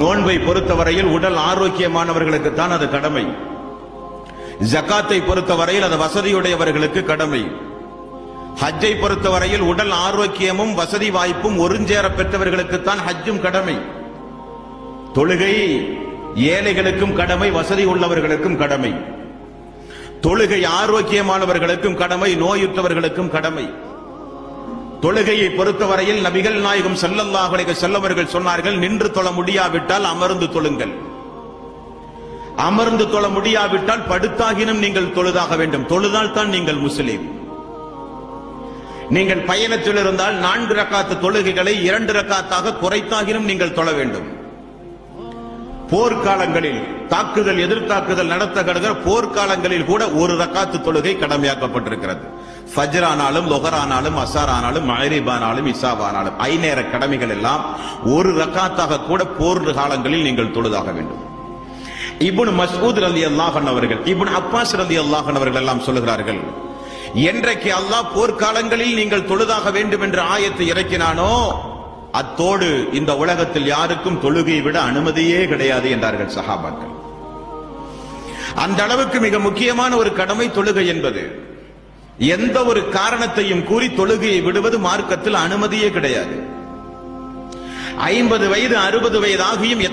நோன்பை பொறுத்தவரையில் உடல் ஆரோக்கியமானவர்களுக்கு தான் அது கடமை. ஜகாத்தை பொறுத்தவரையில் அது வசதியுடையவர்களுக்கு கடமை. ஹஜ்ஜை பொறுத்தவரையில் உடல் ஆரோக்கியமும் வசதி வாய்ப்பும் ஒருஞ்சேர பெற்றவர்களுக்குத்தான் ஹஜ்ஜும் கடமை. தொழுகை ஏழைகளுக்கும் கடமை, வசதி உள்ளவர்களுக்கும் கடமை. தொழுகை ஆரோக்கியமானவர்களுக்கும் கடமை, நோயுற்றவர்களுக்கும் கடமை. தொழுகையை பொறுத்தவரையில் நபிகள் நாயகம் ஸல்லல்லாஹு அலைஹி வஸல்லம் அவர்கள் சொன்னார்கள், நின்று தொழ முடியாவிட்டால் அமர்ந்து தொழுங்கள், அமர்ந்து தொழ முடியாவிட்டால் படுத்தாகினும் நீங்கள் தொழுதாக வேண்டும், தொழுதால் தான் நீங்கள் முஸ்லிம். நீங்கள் பயணத்தில் இருந்தால் 4 ரக்காத்து தொழுகைகளை 2 ரக்காத்தாக குறைத்தாகினும் நீங்கள் தொழ வேண்டும். போர்க்காலங்களில் தாக்குதல் எதிர்த்தாக்குதல் நடத்தப்படுகிற போர்க்காலங்களில் கூட 1 ரக்காத்து தொழுகை கடமையாக்கப்பட்டிருக்கிறது. ஃபஜ்ர் ஆனாலும், லொஹர் ஆனாலும், அஸர் ஆனாலும், மக்ரிப் ஆனாலும், இஷா ஆனாலும் 5 நேர கடமைகள் எல்லாம் 1 ரக்காத்தாக கூட போர் காலங்களில் நீங்கள் தொழுதாக வேண்டும். இப்னு மஸ்ஊத் ரலியல்லாஹு அன்ஹு அவர்கள், இப்னு அப்பாஸ் ரலியல்லாஹு அன்ஹு அவர்கள் எல்லாம் சொல்லுகிறார்கள், என்றைக்கு அல்லாஹ் போர்க்காலங்களில் நீங்கள் தொழுதாக வேண்டும் என்ற ஆயத்தை இறக்கினானோ அத்தோடு இந்த உலகத்தில் யாருக்கும் தொழுகையை விட அனுமதியே கிடையாது என்றார்கள் சஹாபாக்கள். அந்த அளவுக்கு மிக முக்கியமான ஒரு கடமை தொழுகை என்பது. எந்த ஒரு காரணத்தையும் கூறி தொழுகையை விடுவது மார்க்கத்தில் அனுமதியே கிடையாது. 50 வயது 60 வயது ஆகியும்